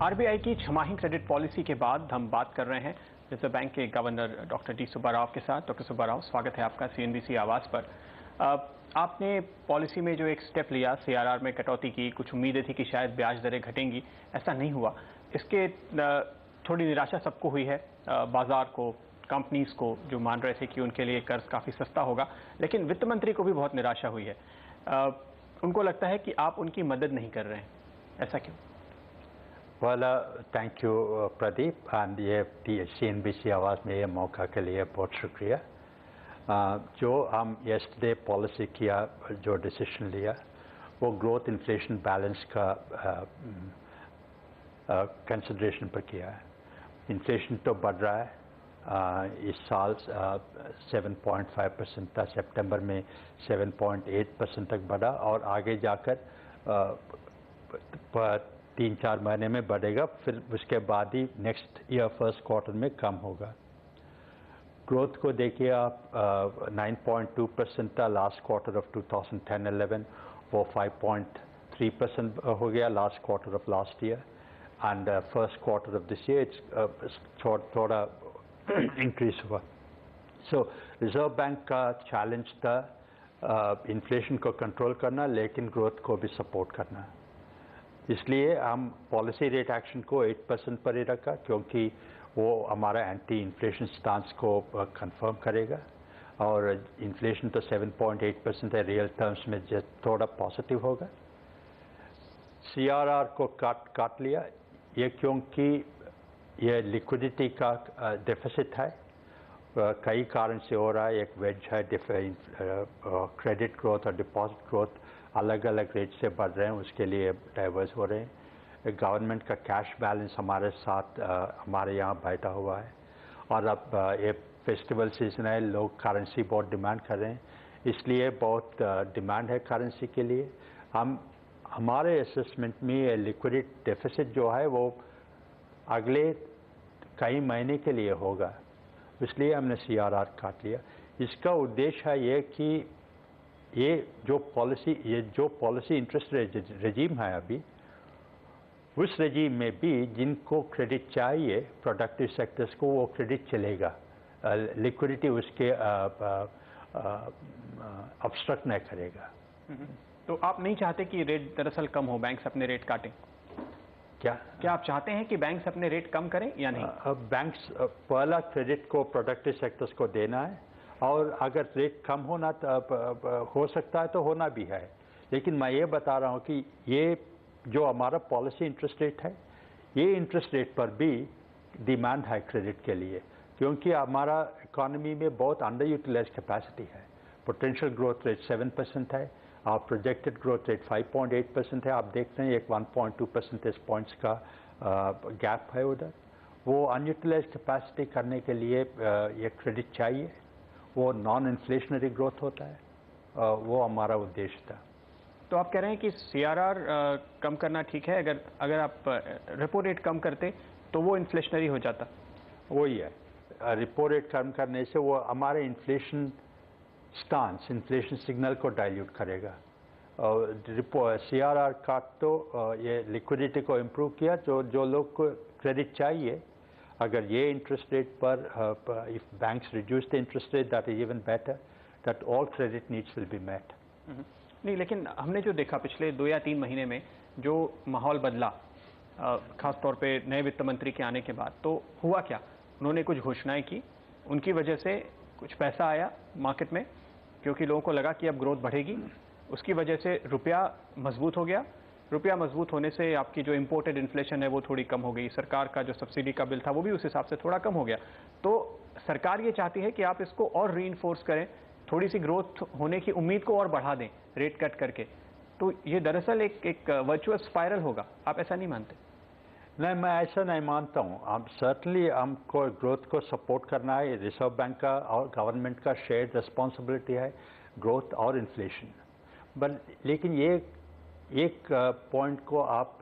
RBI की छमाही credit policy के बाद हम बात कर रहे हैं रिजर्व बैंक के गवर्नर डॉक्टर डी सुब्बाराव के साथ। डॉक्टर सुब्बाराव, स्वागत है आपका सीएनबीसी आवाज़ पर। आपने पॉलिसी में जो एक स्टेप लिया, सीआरआर में कटौती की, कुछ उम्मीदें थी कि शायद ब्याज दरें घटेंगी, ऐसा नहीं हुआ। इसके थोड़ी निराशा सबको हुई है, बाजार को, कंपनीज को, जो मान रहे थे कि उनके लिए कर्ज काफ़ी सस्ता होगा। लेकिन वित्त मंत्री को भी बहुत निराशा हुई है। उनको लगता है कि आप उनकी मदद नहीं कर रहे हैं, ऐसा क्यों? Well, thank you, Pradeep, and ये CNBC आवाज़ में ये मौका के लिए बहुत शुक्रिया। जो हम yesterday पॉलिसी किया, जो डिसीजन लिया, वो ग्रोथ इन्फ्लेशन बैलेंस का कंसिडरेशन पर किया है। इन्फ्लेशन तो बढ़ रहा है, इस साल 7.5% था, सितंबर में 7.8% तक बढ़ा और आगे जाकर 3-4 महीने में बढ़ेगा, फिर उसके बाद ही नेक्स्ट ईयर फर्स्ट क्वार्टर में कम होगा। ग्रोथ को देखिए आप, 9.2% था लास्ट क्वार्टर ऑफ 2010-11, वो 5.3% हो गया last quarter of last year, and first quarter of this year it's थोड़ा इंक्रीज हुआ। सो रिजर्व बैंक का चैलेंज था इन्फ्लेशन को कंट्रोल करना, लेकिन ग्रोथ को भी सपोर्ट करना। इसलिए हम पॉलिसी रेट एक्शन को 8% पर ही रखा, क्योंकि वो हमारा एंटी इन्फ्लेशन स्टांस को कंफर्म करेगा। और इन्फ्लेशन तो 7.8% है, रियल टर्म्स में थोड़ा पॉजिटिव होगा। सीआरआर को काट लिया, ये क्योंकि ये लिक्विडिटी का डेफिसिट है, कई कारण से हो रहा है। एक वेज है, क्रेडिट ग्रोथ और डिपॉजिट ग्रोथ अलग अलग रेट से बढ़ रहे हैं, उसके लिए डाइवर्स हो रहे हैं। गवर्नमेंट का कैश बैलेंस हमारे साथ हमारे यहाँ बैठा हुआ है, और अब ये फेस्टिवल सीजन है, लोग करेंसी बहुत डिमांड कर रहे हैं, इसलिए बहुत डिमांड है करेंसी के लिए। हमारे असेसमेंट में ये लिक्विडिटी डेफिसिट जो है वो अगले कई महीने के लिए होगा, इसलिए हमने सीआरआर काट लिया। इसका उद्देश्य है ये कि ये जो पॉलिसी इंटरेस्ट रेजीम है अभी, उस रेजीम में भी जिनको क्रेडिट चाहिए प्रोडक्टिव सेक्टर्स को, वो क्रेडिट चलेगा, लिक्विडिटी उसके ऑब्स्ट्रक्ट नहीं करेगा। तो आप नहीं चाहते कि रेट दरअसल कम हो, बैंक्स अपने रेट काटें? क्या आप चाहते हैं कि बैंक्स अपने रेट कम करें या नहीं? बैंक्स पहला क्रेडिट को प्रोडक्टिव सेक्टर्स को देना है, और अगर रेट कम होना हो सकता है तो होना भी है। लेकिन मैं ये बता रहा हूँ कि ये जो हमारा पॉलिसी इंटरेस्ट रेट है, ये इंटरेस्ट रेट पर भी डिमांड है क्रेडिट के लिए, क्योंकि हमारा इकोनॉमी में बहुत अंडर यूटिलाइज कैपेसिटी है। पोटेंशियल ग्रोथ रेट 7% है, और प्रोजेक्टेड ग्रोथ रेट 5.8% है। आप देखते हैं एक 1.2 परसेंटेज पॉइंट्स का गैप है उधर। वो अनयूटिलाइज कैपेसिटी करने के लिए ये क्रेडिट चाहिए, वो नॉन इन्फ्लेशनरी ग्रोथ होता है, वो हमारा उद्देश्य था। तो आप कह रहे हैं कि सीआरआर कम करना ठीक है, अगर आप रेपो रेट कम करते तो वो इन्फ्लेशनरी हो जाता? वही है, रेपो रेट कम करने से वो हमारे इन्फ्लेशन स्टांस, इन्फ्लेशन सिग्नल को डाइल्यूट करेगा। और सीआरआर काट तो ये लिक्विडिटी को इम्प्रूव किया, जो लोग को क्रेडिट चाहिए, अगर ये इंटरेस्ट रेट पर if banks reduce the interest rate, that is even better, that all credit needs will be met. नहीं, लेकिन हमने जो देखा पिछले 2 या 3 महीने में जो माहौल बदला, खास तौर पे नए वित्त मंत्री के आने के बाद, तो हुआ क्या? उन्होंने कुछ घोषणाएं की, उनकी वजह से कुछ पैसा आया मार्केट में, क्योंकि लोगों को लगा कि अब ग्रोथ बढ़ेगी, उसकी वजह से रुपया मजबूत हो गया। रुपया मजबूत होने से आपकी जो इंपोर्टेड इन्फ्लेशन है वो थोड़ी कम हो गई, सरकार का जो सब्सिडी का बिल था वो भी उस हिसाब से थोड़ा कम हो गया। तो सरकार ये चाहती है कि आप इसको और रीइंफोर्स करें, थोड़ी सी ग्रोथ होने की उम्मीद को और बढ़ा दें रेट कट करके। तो ये दरअसल एक वर्चुअस स्पाइरल होगा, आप ऐसा नहीं मानते? नहीं, मैं ऐसा नहीं मानता हूँ। हम सर्टनली हमको ग्रोथ को सपोर्ट करना है, रिजर्व बैंक का और गवर्नमेंट का शेयर्ड रिस्पॉन्सिबिलिटी है, ग्रोथ और इन्फ्लेशन। बट लेकिन ये एक पॉइंट को आप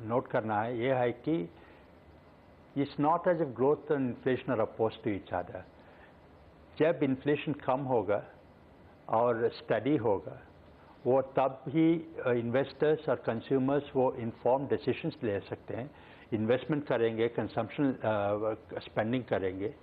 नोट करना है, ये है कि it's not as if growth and inflation are opposed to each other. जब इन्फ्लेशन कम होगा और स्टडी होगा, वो तब ही इन्वेस्टर्स और कंज्यूमर्स वो इन्फॉर्म डिसीजंस ले सकते हैं इन्वेस्टमेंट करेंगे, कंजम्पशन स्पेंडिंग करेंगे,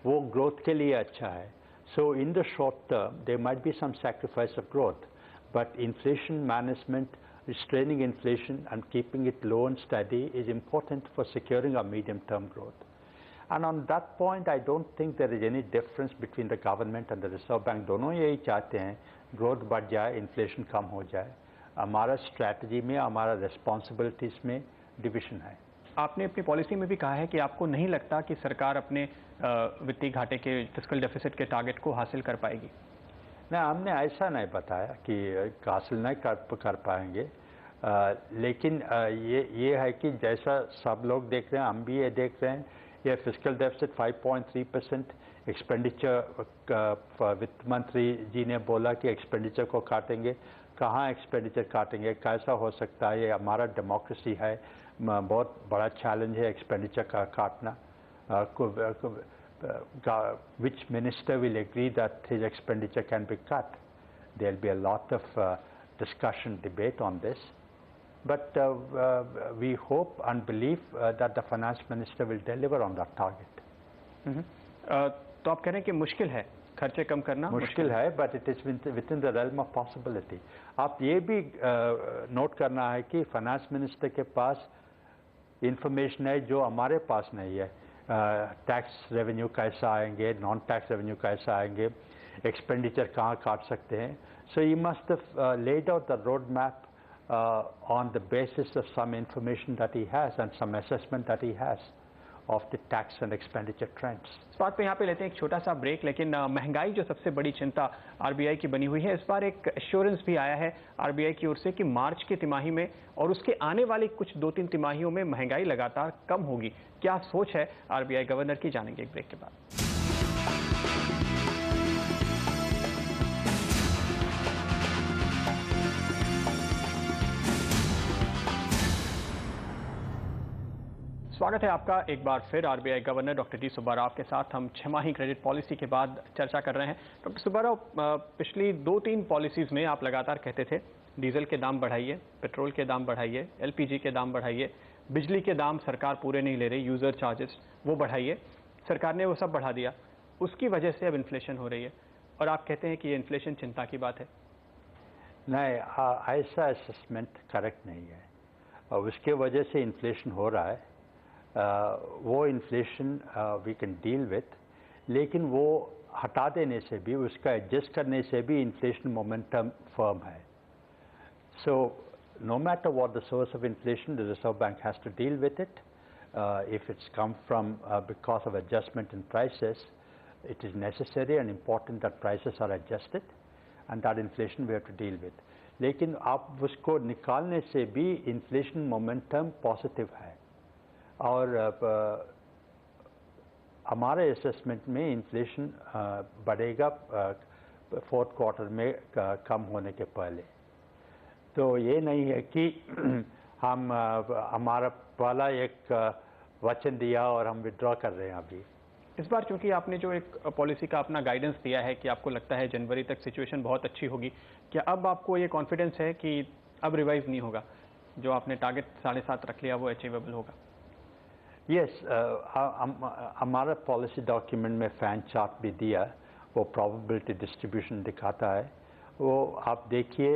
वो ग्रोथ के लिए अच्छा है. So in the short term, there might be some sacrifice of growth, but inflation management, restraining inflation and keeping it low and steady is important for securing our medium-term growth. And on that point, I don't think there is any difference between the government and the Reserve Bank. दोनों यही चाहते हैं growth बढ़ जाए, inflation कम हो जाए. हमारा strategy में, हमारा responsibilities में division है. आपने अपनी पॉलिसी में भी कहा है कि आपको नहीं लगता कि सरकार अपने वित्तीय घाटे के फिस्कल डेफिसिट के टारगेट को हासिल कर पाएगी. नहीं, हमने ऐसा नहीं बताया कि हासिल नहीं कर पाएंगे, लेकिन ये है कि जैसा सब लोग देख रहे हैं, हम भी ये देख रहे हैं, ये फिस्कल डेफिसिट 5.3%. एक्सपेंडिचर, वित्त मंत्री जी ने बोला कि एक्सपेंडिचर को काटेंगे. कहाँ एक्सपेंडिचर काटेंगे, कैसा हो सकता है? ये हमारा डेमोक्रेसी है, बहुत बड़ा चैलेंज है एक्सपेंडिचर का काटना. Which minister will agree that his expenditure can be cut? There will be a lot of discussion, debate on this. But we hope and believe that the finance minister will deliver on that target. तो आप कह रहे हैं कि मुश्किल है खर्चे कम करना? मुश्किल है, but it is within the realm of possibility. आप ये भी नोट करना है कि फाइनेंस मिनिस्टर के पास इंफॉर्मेशन है जो हमारे पास नहीं है. टैक्स रेवेन्यू कैसा आएंगे, नॉन टैक्स रेवेन्यू कैसा आएंगे, एक्सपेंडिचर कहाँ काट सकते हैं. So you must have laid out the road map on the basis of some information that he has and some assessment that he has of the tax and expenditure trends. इस बात पे यहाँ पे लेते हैं एक छोटा सा ब्रेक. लेकिन महंगाई जो सबसे बड़ी चिंता आरबीआई की बनी हुई है, इस बार एक एश्योरेंस भी आया है आरबीआई की ओर से कि मार्च की तिमाही में और उसके आने वाली कुछ 2-3 तिमाहियों में महंगाई लगातार कम होगी. क्या सोच है आरबीआई गवर्नर की, जानेंगे एक ब्रेक के बाद. स्वागत है आपका एक बार फिर. RBI governor doctor D Subbarao के साथ हम छमाही क्रेडिट पॉलिसी के बाद चर्चा कर रहे हैं. डॉक्टर सुब्बाराव, पिछली 2-3 पॉलिसीज में आप लगातार कहते थे डीजल के दाम बढ़ाइए, पेट्रोल के दाम बढ़ाइए, एलपीजी के दाम बढ़ाइए, बिजली के दाम सरकार पूरे नहीं ले रही, यूजर चार्जेस वो बढ़ाइए. सरकार ने वो सब बढ़ा दिया, उसकी वजह से अब इन्फ्लेशन हो रही है और आप कहते हैं कि ये इन्फ्लेशन चिंता की बात है. नहीं, ऐसा असेसमेंट करेक्ट नहीं है और उसके वजह से इन्फ्लेशन हो रहा है. वो inflation we can deal with, लेकिन वो हटा देने से भी, उसका एडजस्ट करने से भी इन्फ्लेशन मोमेंटम फर्म है. So no matter what the source of inflation, the Reserve Bank has to deal with it. If it's come from because of adjustment in prices, it is necessary and important that prices are adjusted and that inflation we have to deal with. लेकिन आप उसको निकालने से भी inflation momentum positive है और हमारे assessment में इन्फ्लेशन बढ़ेगा 4th क्वार्टर में कम होने के पहले. तो ये नहीं है कि हम हमारा पहला एक वचन दिया और हम विड्रॉ कर रहे हैं अभी. इस बार चूंकि आपने जो एक पॉलिसी का अपना गाइडेंस दिया है कि आपको लगता है जनवरी तक सिचुएशन बहुत अच्छी होगी, क्या अब आपको ये कॉन्फिडेंस है कि अब रिवाइज नहीं होगा, जो आपने टारगेट 7.5 रख लिया वो अचीवेबल होगा? यस, हमारा पॉलिसी डॉक्यूमेंट में फैन चार्ट भी दिया, वो प्रोबेबिलिटी डिस्ट्रीब्यूशन दिखाता है. वो आप देखिए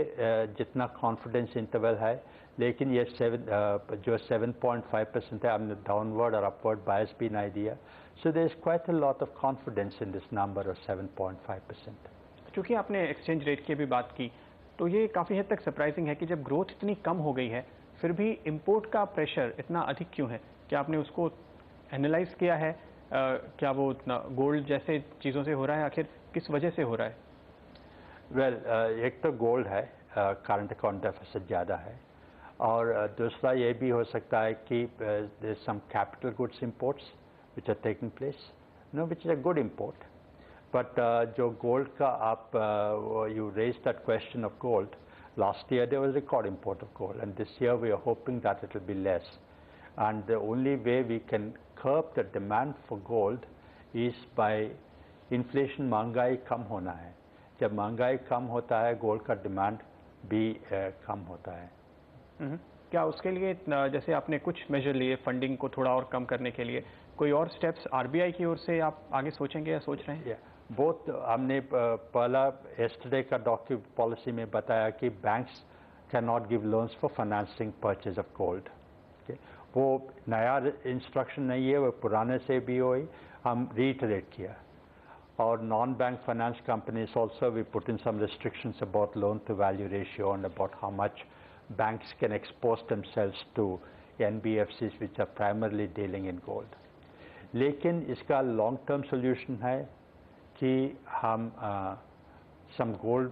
जितना कॉन्फिडेंस इंटरवल है, लेकिन ये जो 7.5% है, हमने डाउनवर्ड और अपवर्ड बायस भी नहीं दिया. So there is quite a lot of confidence in this number of 7.5%. चूँकि आपने एक्सचेंज रेट की भी बात की, तो ये काफ़ी हद तक सरप्राइजिंग है कि जब ग्रोथ इतनी कम हो गई है फिर भी इम्पोर्ट का प्रेशर इतना अधिक क्यों है? क्या आपने उसको एनालाइज किया है? क्या वो इतना गोल्ड जैसे चीज़ों से हो रहा है, आखिर किस वजह से हो रहा है? वेल, एक तो गोल्ड है, करंट अकाउंट डेफिसिट ज़्यादा है, और दूसरा ये भी हो सकता है कि there some capital goods imports which are taking place, which is a good import. But जो gold का आप you raised that question of gold. Last year there was record import of gold, and this year we are hoping that it will be less. And the only way we can curb the demand for gold is by inflation. महंगाई कम होना है. जब महंगाई कम होता है, gold का demand भी कम होता है. क्या उसके लिए जैसे आपने कुछ मेजर लिए फंडिंग को थोड़ा और कम करने के लिए, कोई और स्टेप्स आरबीआई की ओर से आप आगे सोचेंगे या सोच रहे हैं? बहुत हमने पहला yesterday का डॉक्यूमेंट पॉलिसी में बताया कि banks can not give loans for financing purchase of gold. वो नया इंस्ट्रक्शन नहीं है, वो पुराने से भी हुई, हम रीइटरेट किया। और non bank finance companies also we put in some restrictions about loan to value ratio and about how much banks can expose themselves to NBFCs which are primarily dealing in gold। लेकिन इसका long term solution है कि हम some gold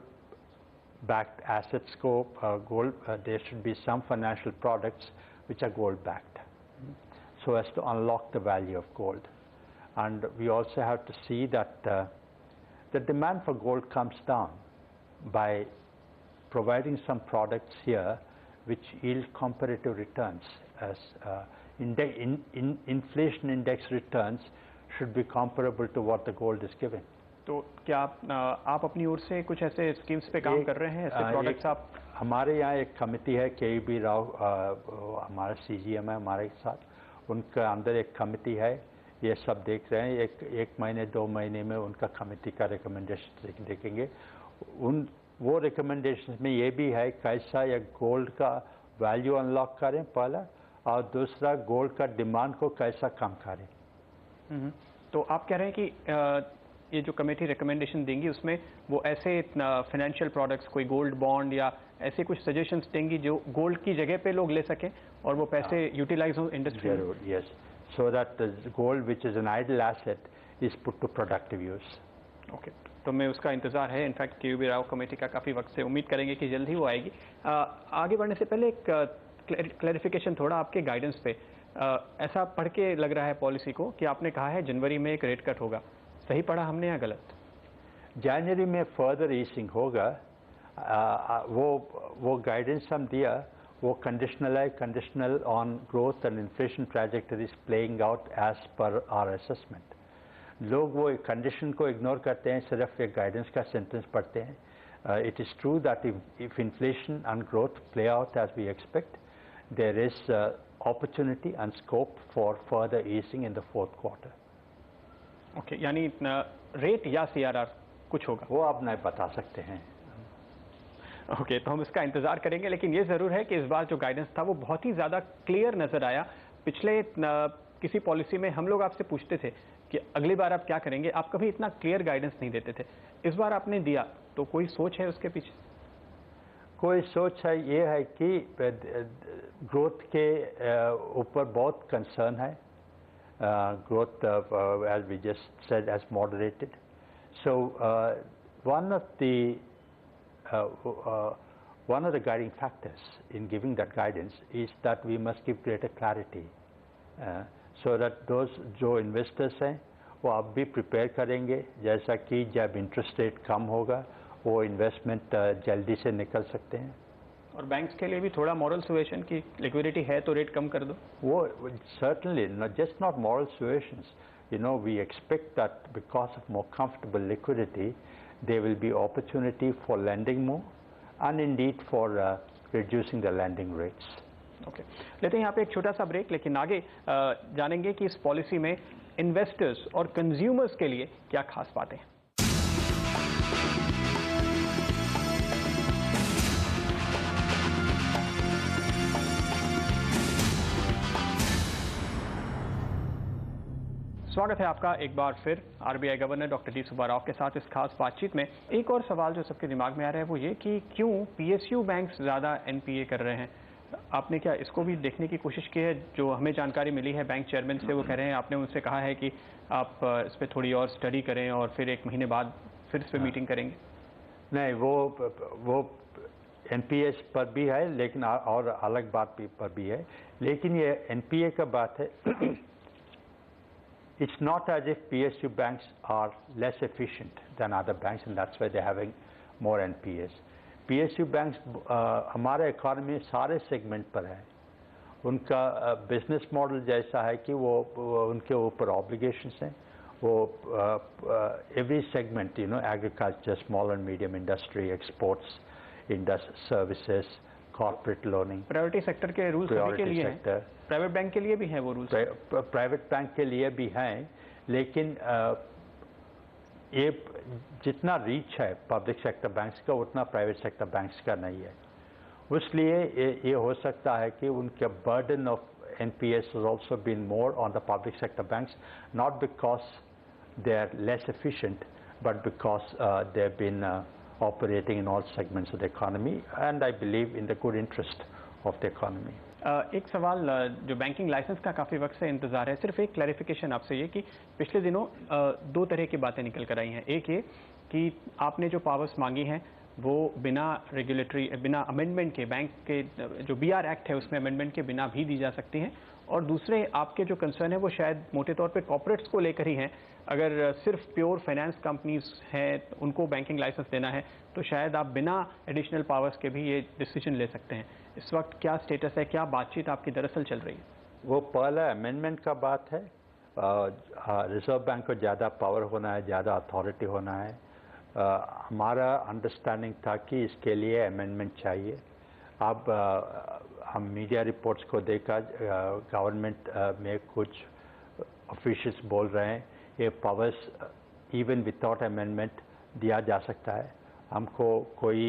backed assets को there should be some financial products which are gold backed so as to unlock the value of gold. And we also have to see that the demand for gold comes down by providing some products here which yield comparative returns, as inflation index returns should be comparable to what the gold is giving. तो क्या आप अपनी ओर से कुछ ऐसे schemes पे काम कर रहे हैं, ऐसे प्रोडक्ट्स आप? हमारे यहाँ एक कमेटी है, के.बी. राव हमारा CGM है हमारे साथ, उनका अंदर एक कमेटी है, ये सब देख रहे हैं। एक महीने 2 महीने में उनका कमेटी का रिकमेंडेशन देखेंगे। वो रिकमेंडेशन में ये भी है कैसा ये गोल्ड का वैल्यू अनलॉक करें पहला, और दूसरा गोल्ड का डिमांड को कैसा कम करें। तो आप कह रहे हैं कि ये जो कमेटी रिकमेंडेशन देंगी उसमें वो ऐसे फाइनेंशियल प्रोडक्ट्स, कोई गोल्ड बॉन्ड या ऐसे कुछ सजेशंस देंगी जो गोल्ड की जगह पे लोग ले सकें और वो पैसे यूटिलाइज हो इंडस्ट्री में? जरूर, yes, so that gold which is an idle asset is put to productive use. Okay, तो मैं उसका इंतजार है। In fact KB. राव कमेटी का काफ़ी वक्त से उम्मीद करेंगे कि जल्द ही वो आएगी। आगे बढ़ने से पहले एक क्लैरिफिकेशन थोड़ा आपके गाइडेंस पे। ऐसा पढ़ के लग रहा है पॉलिसी को कि आपने कहा है जनवरी में एक रेट कट होगा, सही पढ़ा हमने या गलत? जनवरी में फर्दर ईजिंग होगा, वो गाइडेंस हम दिया, वो कंडीशनल है, conditional on growth and inflation trajectories playing out as per our assessment. लोग वो कंडीशन को इग्नोर करते हैं, सिर्फ एक गाइडेंस का सेंटेंस पढ़ते हैं। It is true that if inflation and growth play out as we expect, there is opportunity and scope for further easing in the fourth quarter. Okay, यानी रेट या CRR कुछ होगा, वो आप नहीं बता सकते हैं। ओके, तो हम इसका इंतजार करेंगे। लेकिन ये जरूर है कि इस बार जो गाइडेंस था वो बहुत ही ज्यादा क्लियर नजर आया। पिछले किसी पॉलिसी में हम लोग आपसे पूछते थे कि अगली बार आप क्या करेंगे, आप कभी इतना क्लियर गाइडेंस नहीं देते थे। इस बार आपने दिया, तो कोई सोच है उसके पीछे? कोई सोच है, ये है कि ग्रोथ के ऊपर बहुत कंसर्न है। growth, as we just said, has moderated. So one of the guiding factors in giving that guidance is that we must give greater clarity, so that those जो investors हैं वो अब भी prepare करेंगे, जैसा कि जब interest rate कम होगा वो investment जल्दी से निकल सकते हैं। और बैंक्स के लिए भी थोड़ा मॉरल सुएशन की लिक्विडिटी है तो रेट कम कर दो। वो certainly not moral suasions. You know, we expect that because of more comfortable liquidity, there will be opportunity for lending more, and indeed for reducing the lending rates. Okay. लेते हैं यहाँ पे एक छोटा सा ब्रेक, लेकिन आगे जानेंगे कि इस पॉलिसी में इन्वेस्टर्स और कंज्यूमर्स के लिए क्या खास बातें हैं। स्वागत है आपका एक बार फिर RBI governor doctor D Subba Rao के साथ इस खास बातचीत में। एक और सवाल जो सबके दिमाग में आ रहा है वो ये कि क्यों पीएसयू बैंक्स ज़्यादा एनपीए कर रहे हैं। आपने क्या इसको भी देखने की कोशिश की है? जो हमें जानकारी मिली है बैंक चेयरमैन से, वो कह रहे हैं आपने उनसे कहा है कि आप इस पर थोड़ी और स्टडी करें और फिर 1 महीने बाद फिर इस पर मीटिंग करेंगे। नहीं, वो एनपीएस पर भी है, लेकिन और अलग बात पर भी है। लेकिन ये एनपीए का बात है, it's not as if PSU banks are less efficient than other banks, and that's why they're having more NPAs. PSU banks हमारे इकोनॉमी सारे सेगमेंट पर है। उनका बिजनेस मॉडल जैसा है कि वो उनके ऊपर ऑब्लिगेशंस हैं। वो every segment, agriculture, small and medium industry, exports, services, corporate loaning. Priority sector के रूल्स सभी के लिए हैं, प्राइवेट बैंक के लिए भी हैं वो रूल्स? प्राइवेट बैंक के लिए भी हैं, लेकिन ये जितना रीच है पब्लिक सेक्टर बैंक्स का उतना प्राइवेट सेक्टर बैंक्स का नहीं है। इसलिए ये हो सकता है कि उनके burden of NPS has also been more on the public sector banks, not because they are less efficient, but because they've been operating in all segments of the economy, and I believe in the good interest of the economy. एक सवाल जो banking licence का काफ़ी वक्त से इंतजार है, सिर्फ एक क्लैरिफिकेशन आपसे ये कि पिछले दिनों दो तरह की बातें निकल कर आई हैं। एक ये कि आपने जो पावर्स मांगी हैं वो बिना रेगुलेटरी, बिना अमेंडमेंट के, बैंक के जो BR एक्ट है उसमें अमेंडमेंट के बिना भी दी जा सकती हैं, और दूसरे आपके जो कंसर्न है वो शायद मोटे तौर पे कॉर्पोरेट्स को लेकर ही हैं। अगर सिर्फ प्योर फाइनेंस कंपनीज हैं उनको बैंकिंग लाइसेंस देना है तो शायद आप बिना एडिशनल पावर्स के भी ये डिसीजन ले सकते हैं। इस वक्त क्या स्टेटस है, क्या बातचीत आपकी दरअसल चल रही है? वो पहला अमेंडमेंट का बात है। रिजर्व बैंक को ज़्यादा पावर होना है, ज़्यादा अथॉरिटी होना है। हमारा अंडरस्टैंडिंग था कि इसके लिए अमेंडमेंट चाहिए। अब हम मीडिया रिपोर्ट्स को देखकर गवर्नमेंट में कुछ ऑफिशियल्स बोल रहे हैं ये पावर्स इवन विदाउट अमेंडमेंट दिया जा सकता है। हमको कोई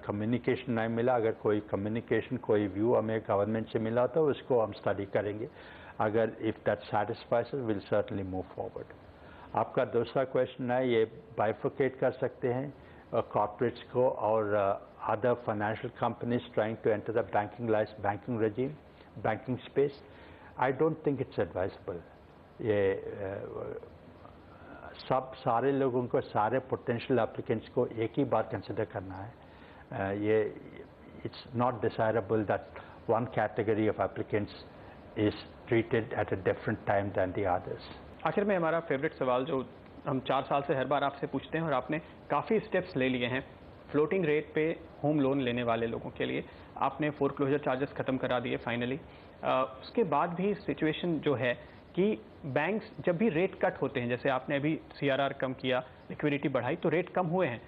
कम्युनिकेशन नहीं मिला। अगर कोई कम्युनिकेशन, कोई व्यू हमें गवर्नमेंट से मिला तो उसको हम स्टडी करेंगे। अगर if that satisfies will certainly move forward. आपका दूसरा क्वेश्चन है ये बाइफर्केट कर सकते हैं कॉर्पोरेट्स को और other financial companies trying to enter the banking regime, banking space. I don't think it's advisable. ये सारे लोगों को, सारे पोटेंशियल एप्लीकेंट्स को एक ही बार कंसिडर करना है। ये it's not desirable that one category of applicants is treated at a different time than the others. आखिर में हमारा फेवरेट सवाल जो हम 4 साल से हर बार आपसे पूछते हैं और आपने काफ़ी स्टेप्स ले लिए हैं फ्लोटिंग रेट पे होम लोन लेने वाले लोगों के लिए, आपने फोरक्लोजर चार्जेस ख़त्म करा दिए फाइनली। उसके बाद भी सिचुएशन जो है कि बैंक्स जब भी रेट कट होते हैं, जैसे आपने अभी CRR कम किया, लिक्विडिटी बढ़ाई, तो रेट कम हुए हैं,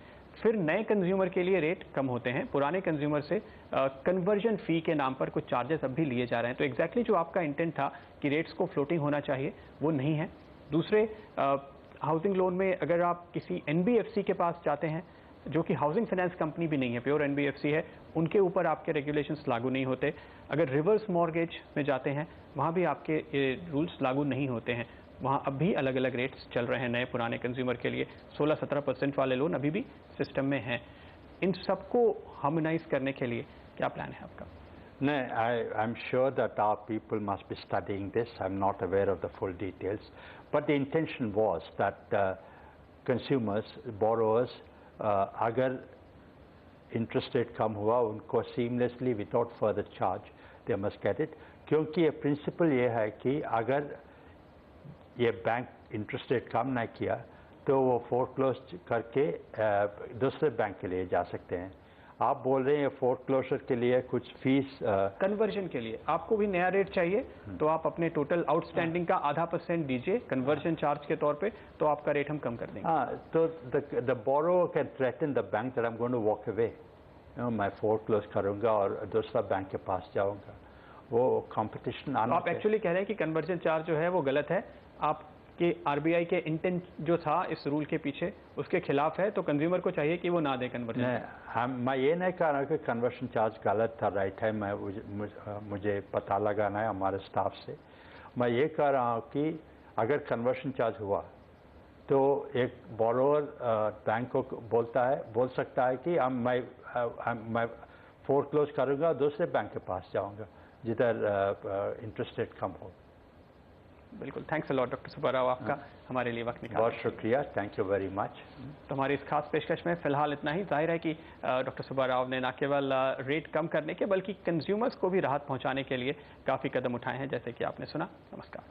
फिर नए कंज्यूमर के लिए रेट कम होते हैं, पुराने कंज्यूमर से कन्वर्जन फ़ी के नाम पर कुछ चार्जेस अब भी लिए जा रहे हैं। तो एग्जैक्टली जो आपका इंटेंट था कि रेट्स को फ्लोटिंग होना चाहिए वो नहीं है। दूसरे हाउसिंग लोन में अगर आप किसी NBFC के पास जाते हैं जो कि हाउसिंग फाइनेंस कंपनी भी नहीं है, प्योर NBFC है, उनके ऊपर आपके रेगुलेशंस लागू नहीं होते। अगर रिवर्स मॉर्गेज में जाते हैं वहाँ भी आपके रूल्स लागू नहीं होते हैं। वहाँ अब भी अलग अलग रेट्स चल रहे हैं नए पुराने कंज्यूमर के लिए। 16-17% वाले लोन अभी भी सिस्टम में हैं। इन सबको हार्मोनाइज करने के लिए क्या प्लान है आपका? No, I'm sure that our people must be studying this. I'm not aware of the full details. But the intention was that consumers, borrowers, अगर interest rate कम हुआ उनको seamlessly without further charge they must get it. क्योंकि ये principle ये है कि अगर ये बैंक interest rate कम नहीं किया तो वो foreclose करके दूसरे बैंक के लिए जा सकते हैं। आप बोल रहे हैं फोरक्लोजर के लिए कुछ फीस, कन्वर्जन के लिए आपको भी नया रेट चाहिए तो आप अपने टोटल आउटस्टैंडिंग का ½ % दीजिए कन्वर्जन चार्ज के तौर पे, तो आपका रेट हम कम कर देंगे। हाँ, तो the borrower can threaten the bank that I am going to walk away, मैं फोरक्लोज करूंगा और दूसरा बैंक के पास जाऊंगा। वो कंपटीशन आना। आप एक्चुअली कह रहे हैं कि कन्वर्जन चार्ज जो है वो गलत है, आपके RBI के इंटेंट जो था इस रूल के पीछे उसके खिलाफ है, तो कंज्यूमर को चाहिए कि वो ना दे कन्वर्जन। मैं ये नहीं कह रहा कि कन्वर्शन चार्ज गलत था, राइट है। मुझे पता लगाना है हमारे स्टाफ से। मैं ये कह रहा हूँ कि अगर कन्वर्शन चार्ज हुआ तो एक बोरोवर बैंक को बोल सकता है कि मैं फोरक्लोज करूँगा, दूसरे बैंक के पास जाऊँगा जिधर इंटरेस्ट रेट कम हो। बिल्कुल, thanks a lot doctor Subba Rao, आपका हमारे लिए वक्त निकाला। बहुत शुक्रिया, थैंक यू वेरी मच। तो हमारी इस खास पेशकश में फिलहाल इतना ही। जाहिर है कि डॉक्टर सुब्बा राव ने न केवल रेट कम करने के बल्कि कंज्यूमर्स को भी राहत पहुंचाने के लिए काफ़ी कदम उठाए हैं, जैसे कि आपने सुना। नमस्कार।